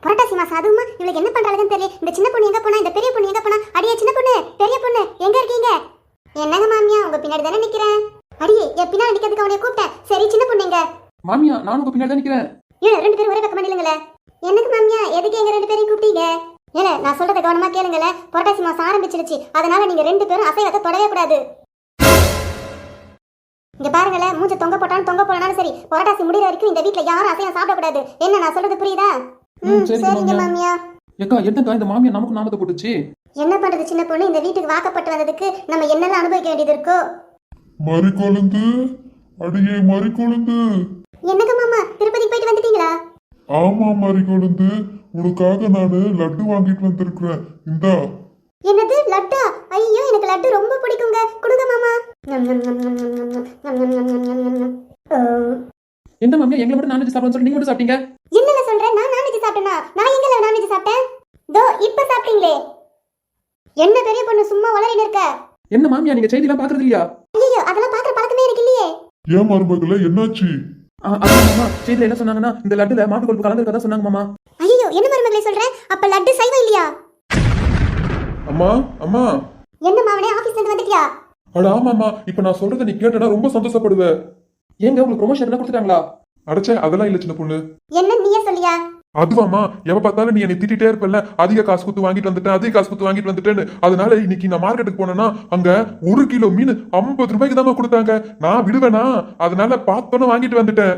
புரட்டாசி மாசம் அதுவுமா இவளுக்கு என்ன பண்றாளுன்னு தெரியல. இந்த சின்ன பொண்ணு எங்க போனா, இந்த பெரிய பொண்ணு எங்க போனா? அடியே சின்ன பொண்ணு, பெரிய பொண்ணு எங்க இருக்கீங்க? என்னங்க மாமியா, உங்க பின்னாடி தானே நிக்கிறேன். அடியே என் பின்னாடி நிக்கிறதுக்கு அவனைய கூப்பிட்டேன். சரி சின்ன பொண்ணு எங்க? மாமியா நானும் உங்க பின்னாடி தான் நிக்கிறேன். ஏன் ரெண்டு பேரும் ஒரே பக்கம் நில்லுங்களே. எனக்கு மாமியா எதுக்கு எங்க ரெண்டு பேரையும் கூப்பிட்டீங்க? ஏல நான் சொல்றத கவனமா கேளுங்களே. புரட்டாசி மாசம் ஆரம்பிச்சிருச்சு, அதனால நீங்க ரெண்டு பேரும் அசைவத்தை தொடவே கூடாது. இங்க பாருங்களேன், மூஞ்ச தொங்க போட்டாலும் தொங்க போடனாலும் சரி, புரட்டாசி முடிகிற வரைக்கும் இந்த வீட்ல யாரும் அசைவம் சாப்பிடக்கூடாது. என்ன நான் சொல்றது புரியுதா? சரிங்க மாமியா. ஏக்கா என்னக்கா இந்த மாமியா நமக்கு நாமத்தை போட்டுச்சு? என்ன பண்றது சின்ன பொண்ணு, இந்த வீட்டுக்கு வாக்கப்பட்டு வந்ததுக்கு நம்ம என்னெல்லாம் அனுபவிக்க வேண்டியது இருக்கோ. மறிக்கொழுந்து, அடியே மறிக்கொழுந்து. என்னங்க மாமா, திருப்பதி போயிட்டு வந்துட்டீங்களா? ஆமா மறிக்கொழுந்து, உனக்காக நானு லட்டு வாங்கிட்டு வந்திருக்கிறேன். இந்தா. என்னது லட்டா? ஐயோ எனக்கு லட்டு ரொம்ப பிடிக்குங்க, கொடுங்க மாமா. என்ன மாமியா எங்களை மட்டும் நான்வெஜ் சாப்பிடணும்னு சொல்லி நீங்க மட்டும் சாப்பிட்டீங்க? என்னல சொல்றேன், நான் நான்வெஜ் சாப்பிட்டேனா? நான் எங்கல நான்வெஜ் சாப்பிட்டேன்? தோ இப்ப சாப்பிட்டீங்களே. என்ன பெரிய பொண்ணு சும்மா வளரின்னு இருக்க? என்ன மாமியா நீங்க செய்திலாம் பாக்குறது இல்லையா? ஐயோ அதெல்லாம் பாக்குற பழக்கமே எனக்கு இல்லையே. ஏன் மருமகளே என்னாச்சு? அதான் மாமா செய்தில என்ன சொன்னாங்கன்னா இந்த லட்டுல மாட்டு கொழுப்பு கலந்துருக்கதா சொன்னாங்க மாமா. ஐயோ என்ன மருமகளே சொல்ற? அப்ப லட்டு சைவம் இல்லையா? அம்மா அம்மா. என்ன மாவனே ஆபீஸ்ல இருந்து வந்துட்டியா? அட ஆமாம்மா, இப்ப நான் சொல்றதை நீ கேட்டனா ரொம்ப சந்தோஷப்படுவ. ஏங்க உங்களுக்கு ப்ரொமோஷன் எல்லாம் கொடுத்துட்டாங்களா? அடைச்சே அதெல்லாம் இல்ல சின்ன பொண்ணு. என்ன நீயே சொல்லியா? அதுவாமா, எவ பார்த்தாலும் நீ என்னை திட்டிட்டே இருப்பல, அதிக காசு குத்து வாங்கிட்டு வந்துட்டேன், அதிக காசு குத்து வாங்கிட்டு வந்துட்டேன்னு. அதனால இன்னைக்கு நான் மார்க்கெட்டுக்கு போனேன்னா அங்க 1 கிலோ மீன் 50 ரூபாய்க்கு தான் கொடுத்தாங்க. நான் விடுவேனா? அதனால பார்த்தோன்னு வாங்கிட்டு வந்துட்டேன்.